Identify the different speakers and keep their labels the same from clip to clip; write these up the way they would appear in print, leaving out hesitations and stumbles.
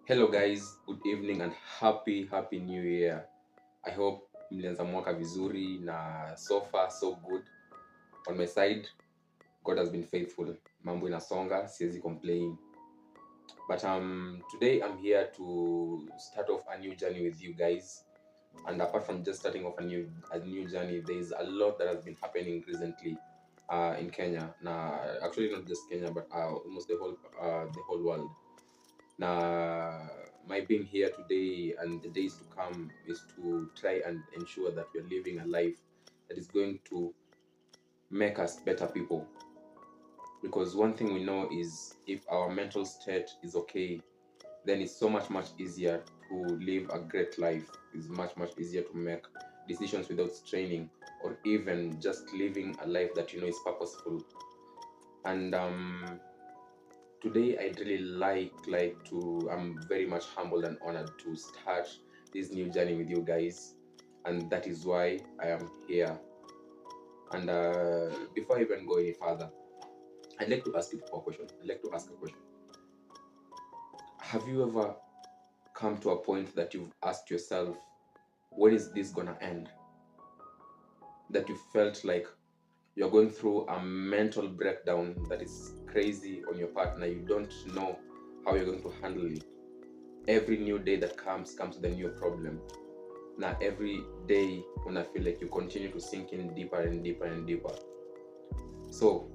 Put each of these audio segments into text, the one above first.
Speaker 1: Hello guys, good evening and happy new year. I hope mlianza mwaka vizuri na so far so good. On my side, God has been faithful. Mambo inasonga, siwezi complain. But today I'm here to start off a new journey with you guys. And apart from just starting off a new journey, there is a lot that has been happening recently in Kenya. Actually not just Kenya, but almost the whole world. Now, my being here today and the days to come is to try and ensure that we're living a life that is going to make us better people. Because one thing we know is if our mental state is okay, then it's so much easier to live a great life. It's much easier to make decisions without straining, or even just living a life that you know is purposeful. And today I'd really like to I'm very much humbled and honored to start this new journey with you guys, and that is why I am here. And before I even go any further, I'd like to ask you a question. I'd like to ask a question. Have you ever come to a point that you've asked yourself, when is this gonna end? That you felt like you're going through a mental breakdown that is crazy on your partner. You don't know how you're going to handle it. Every new day that comes with a new problem. Now every day when I feel like you continue to sink in deeper and deeper. So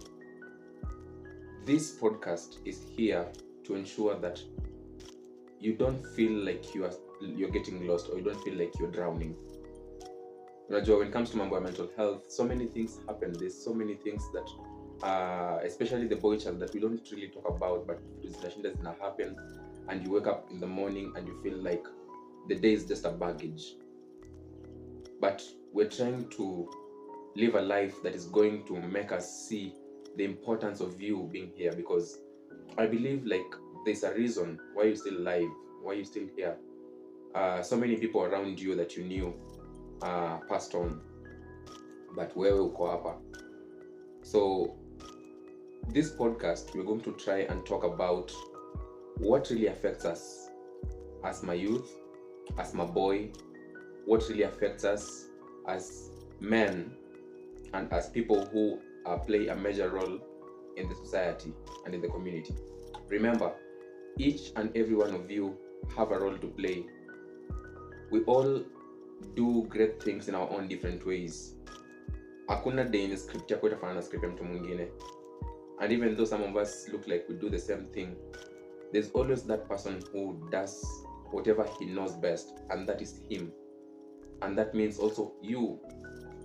Speaker 1: this podcast is here to ensure that you don't feel like you're getting lost, or you don't feel like you're drowning. Unajua, when it comes to mambo ya mental health, so many things happen. There's so many things that especially the boy child that we don't really talk about, but zinashinda zina happen, and you wake up in the morning and you feel like the day is just a baggage. But we're trying to live a life that is going to make us see the importance of you being here, because I believe like there's a reason why you're still alive, why you're still here. So many people around you that you knew passed on, but wewe uko hapa. So this podcast, we're going to try and talk about what really affects us as my youth, as my boy, what really affects us as men, and as people who play a major role in the society and in the community. Remember, each and every one of you have a role to play. We all do great things in our own different ways. Hakuna day in script yako itafanana na script ya mtu mwingine. And even though some of us look like we do the same thing, there's always that person who does whatever he knows best, and that is him. And that means also you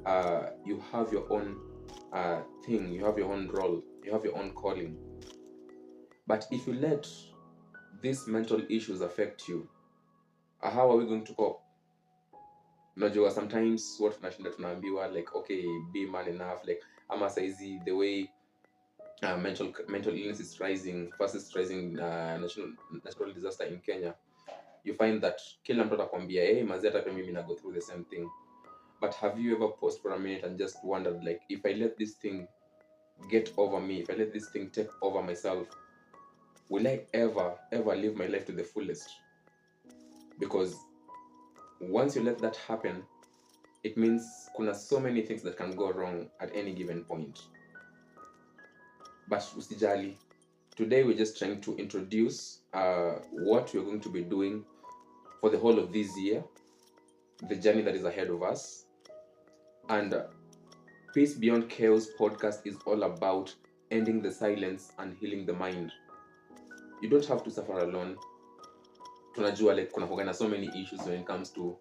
Speaker 1: have your own thing, you have your own role, you have your own calling. But if you let these mental issues affect you, how are we going to cope? Unajua, sometimes what tunashinda tunaambiwa like, okay, be man enough, like ama saizi the way mental illness is rising, fastest rising natural disaster in Kenya, you find that kila mtu atakwambia hey mazee, hata mimi na go through the same thing. But have you ever paused for a minute and just wondered, like, if I let this thing get over me, if I let this thing take over myself, will I ever live my life to the fullest? Because once you let that happen, it means kuna so many things that can go wrong at any given point. But usijali, today we're just trying to introduce what we're going to be doing for the whole of this year, the journey that is ahead of us. And Peace Beyond Chaos podcast is all about ending the silence and healing the mind. You don't have to suffer alone. Tunajua like kuna so many issues when it comes to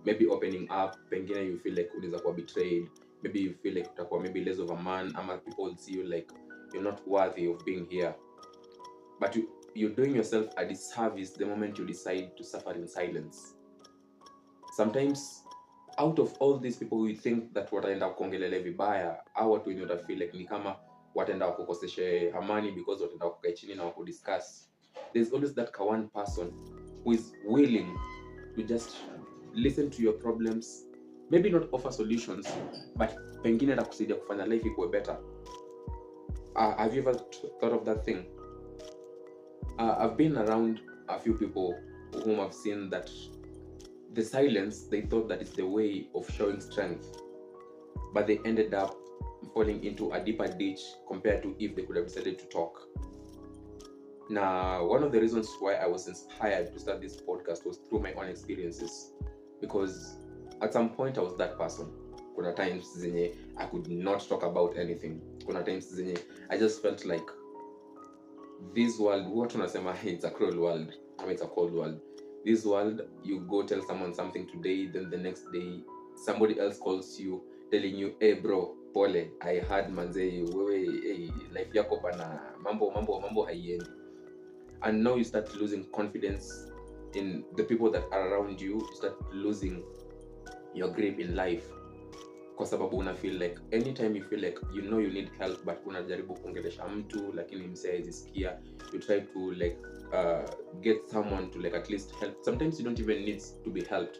Speaker 1: maybe opening up. Pengine you feel like unaweza kuwa betrayed. Maybe you feel like utakuwa maybe less of a man, ama people see you like you're not worthy of being here. But you're doing yourself a disservice the moment you decide to suffer in silence. Sometimes out of all these people who think that wataenda kuongelele vibaya, au watu wenye watafeel like ni kama wataenda kukoseshe amani because wataenda kukaa chini na wakudiscuss, there's always that one person who is willing to just listen to your problems, maybe not offer solutions, but pengine atakusaidia kufanya life ikuwe better. Have you ever thought of that thing? I've been around a few people whom I've seen that the silence, they thought that it's the way of showing strength, but they ended up falling into a deeper ditch compared to if they could have decided to talk. Now, one of the reasons why I was inspired to start this podcast was through my own experiences, because at some point I was that person. Kuna times zenye I could not talk about anything. Kuna times zenye I just felt like this world, what tunasema, it's a cruel world. I mean, it's a cold world. This world, you go tell someone something today, then the next day somebody else calls you telling you, hey bro, pole, I heard manze, wewe, hey, life yako bana, mambo haiendi. And now you start losing confidence in the people that are around you. You start losing your grip in life, kwa sababu una feel like anytime you feel like you know you need help but unajaribu kuongelesha mtu lakini msee hajisikia, you try to like get someone to like at least help. Sometimes you don't even need to be helped,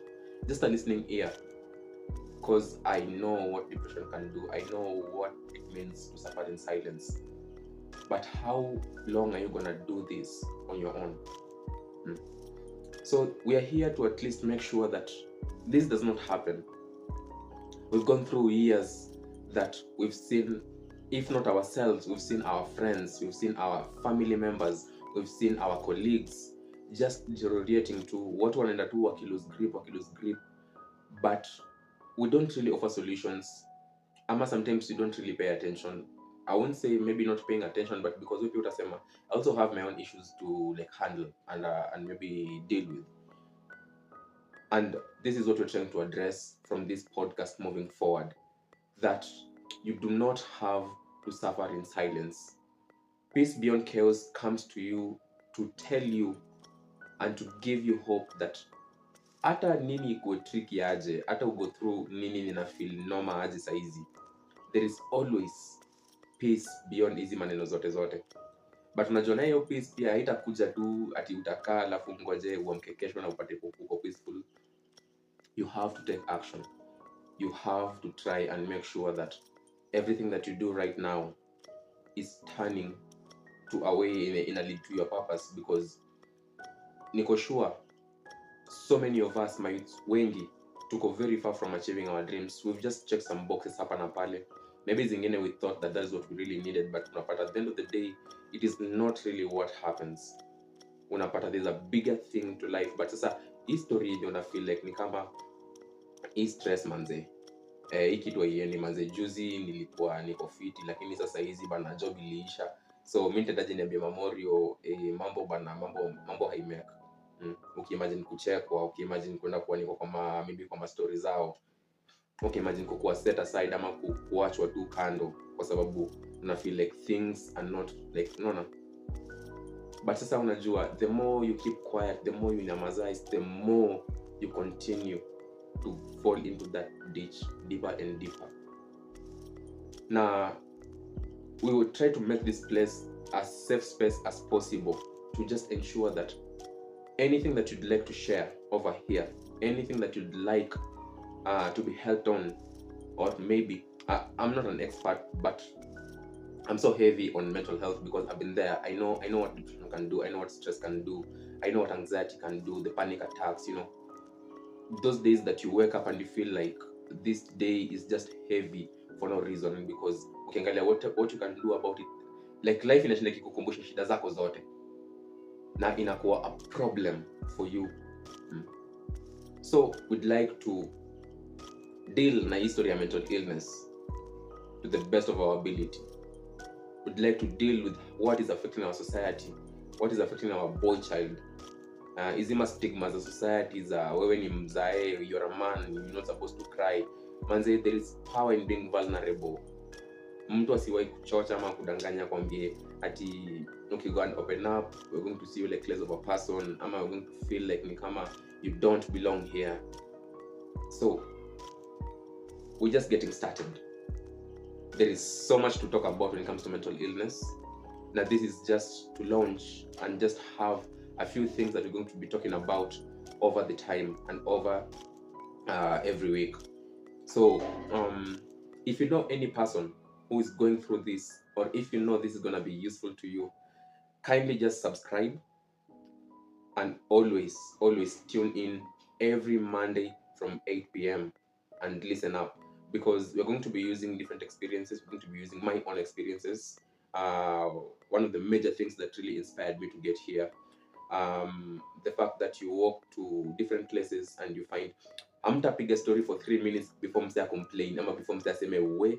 Speaker 1: just a listening ear, because I know what depression can do. I know what it means to suffer in silence. But how long are you gonna do this on your own? So we are here to at least make sure that this does not happen. We've gone through years that we've seen, if not ourselves, we've seen our friends, we've seen our family members, we've seen our colleagues just deteriorating to what wanaenda tu wakilose grip, but we don't really offer solutions. Ama sometimes we don't really pay attention. I won't say maybe not paying attention, but because we people I also have my own issues to like handle and maybe deal with. And this is what we're trying to address from this podcast moving forward, that you do not have to suffer in silence. Peace Beyond Chaos comes to you to tell you and to give you hope that hata nini iko tricky aje, hata ugo through nini nina feel noma aje saizi, there is always peace beyond hizi maneno zote. But unajua hiyo peace pia haitakuja tu ati utakaa alafu ngoje uamke kesho na upate uko peaceful. You have to take action. You have to try and make sure that everything that you do right now is turning to a way in a lead to your purpose, because niko sure so many of us, wengi, tuko very far from achieving our dreams. We've just checked some boxes hapa na pale. Maybe zingine we thought that is what we really needed, but unapata at the end of the day, it is not really what happens. Unapata there's a bigger thing to life. But sasa hii story ndio na feel like ni kama hii stress manze. Hii kitu haieni manze, juzi nilikuwa niko fit lakini sasa hizi bana job iliisha. So mimi nitaje niambie Mamorio mambo haimeka. Ukiimagine kuchekwa, ukiimagine kwenda kwa niko kama maybe kwa stories zao. Imagine kukuwa set aside ama kuachwa tu kando kwa sababu una feel like things are not like no. But sasa unajua, the more you keep quiet, the more you nyamazize, the more you continue to fall into that ditch deeper and deeper. Now, we will try to make this place as safe space as possible to just ensure that anything that you'd like to share over here, anything that you'd like to be helped on, or maybe I'm not an expert, but I'm so heavy on mental health because I've been there. I know what depression can do. I know what stress can do. I know what anxiety can do, the panic attacks, those days that you wake up and you feel like this day is just heavy for no reason, because ukiangalia what you can do about it, like life inashinda kikukumbusha shida zako zote na inakuwa a problem for you. So we'd like to deal na history ya mental illness to the best of our ability. We'd like to deal with what is affecting our society, what is affecting our boy child. Izima stigmas za society za wewe ni mzae, you're a man, you're not supposed to cry. Manze, there is power in being vulnerable. Mtu asiwahi kuchocha ama kudanganya kwambie ati okay, go and open up, we're going to see you like less of a person, ama we're going to feel like ni kama you don't belong here. So we're just getting started. There is so much to talk about when it comes to mental illness. Now this is just to launch and just have a few things that we're going to be talking about over the time and over every week. So if you know any person who is going through this, or if you know this is going to be useful to you, kindly just subscribe and always tune in every Monday from 8 p.m. and listen up, because we're going to be using different experiences. We're going to be using my own experiences. Uh, One of the major things that really inspired me to get here, the fact that you walk to different places and you find amtapiga story for 3 minutes before msea complain ama before msea aseme we.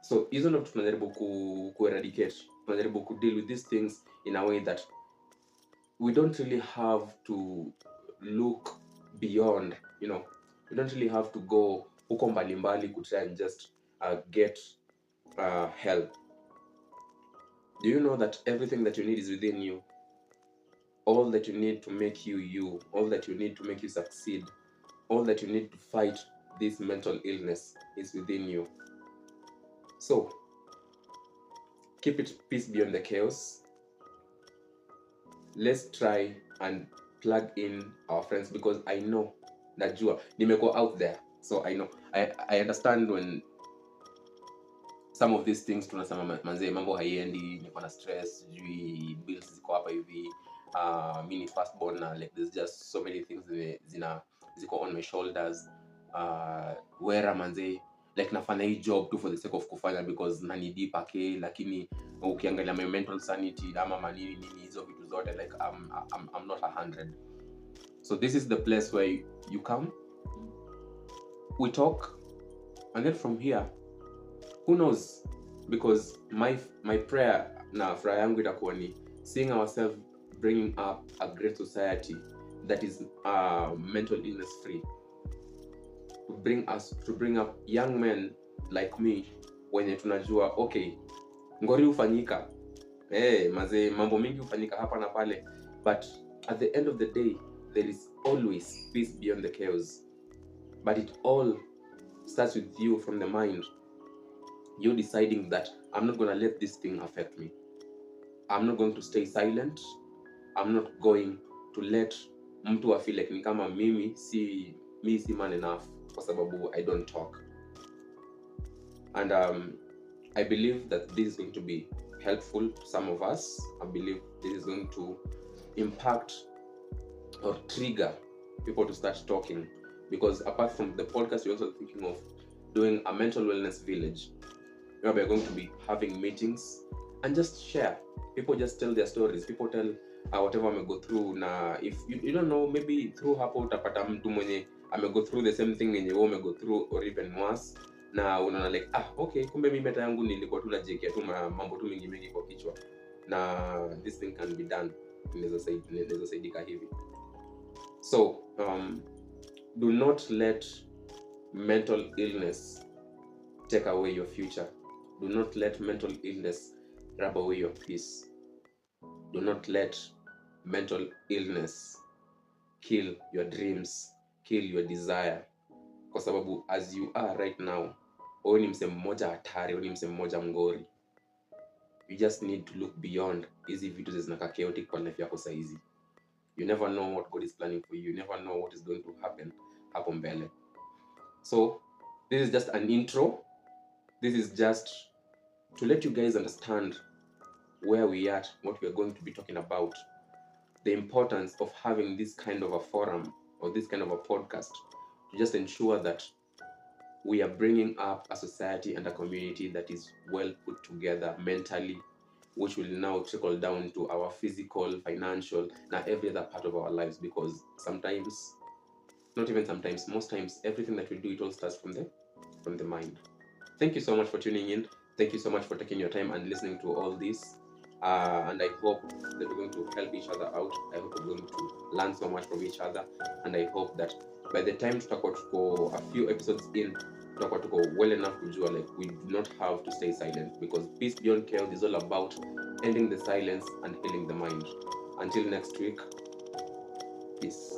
Speaker 1: So hizo ndo tunajaribu eradicate, tunajaribu deal with these things in a way that we don't really have to look beyond, you know, we don't really have to go huko mbalimbali to try and just get help. Do you know that everything that you need is within you? All that you need to make you you, all that you need to make you succeed, all that you need to fight this mental illness is within you. So keep it peace beyond the chaos. Let's try and plug in our friends, because I know najua nimeko out there, so I know I understand when some of these things tunasema manze mambo haiendi, niko na stress, sijui bills ziko hapa hivi, mini firstborn na like there's just so many things ziko on my shoulders, where manze like nafanya hii job tu for the sake of kufanya because nanidi pake, lakini ukiangalia my mental sanity ama manini nini hizo vitu zote like I'm not 100. So this is the place where you come, we talk, and then from here, who knows, because my prayer na furaha yangu itakuwa ni seeing ourselves bringing up a great society that is mental illness free, to bring up young men like me wenye tunajua okay, ngori ufanyika, maze mambo mingi ufanyika hapa na pale, but at the end of the day there is always peace beyond the chaos. But it all starts with you from the mind. You deciding that I'm not going to let this thing affect me. I'm not going to stay silent. I'm not going to let mtu feel like ni kama mimi si man enough kwa sababu I don't talk. And I believe that this is going to be helpful to some of us. I believe this is going to impact or trigger people to start talking, because apart from the podcast, we're also thinking of doing a mental wellness village where we're going to be having meetings and just share. People just tell their stories. People tell whatever I may go through. Na if you don't know, maybe through hapo utapata mtu mwenye ame go through the same thing yenye wewe ume go through or even worse, na unaona like okay, kumbe mimi meta yangu nilikuwa tu najikia tu mambo tu mingi kwa kichwa, na this thing can be done, inaweza saidika hivi. So do not let mental illness take away your future. Do not let mental illness rub away your peace. Do not let mental illness kill your dreams, kill your desire. Kwa sababu as you are right now, wewe ni msemo mmoja hatari, wewe ni msemo mmoja mgori. You just need to look beyond hizi vitu zinakaa chaotic kwa life yako saizi. You never know what God is planning for you. You never know what is going to happen hapo mbele. So this is just an intro. This is just to let you guys understand where we are, what we are going to be talking about, the importance of having this kind of a forum or this kind of a podcast to just ensure that we are bringing up a society and a community that is well put together mentally, which will now trickle down to our physical, financial, and every other part of our lives, because sometimes, not even sometimes, most times, everything that we do, it all starts from the mind. Thank you so much for tuning in. Thank you so much for taking your time and listening to all this. And I hope that we're going to help each other out. I hope we're going to learn so much from each other. And I hope that by the time tutakuwa tuko a few episodes in, tutakuwa tuko well enough kujua like we do not have to stay silent, because peace beyond chaos is all about ending the silence and healing the mind. Until next week, peace.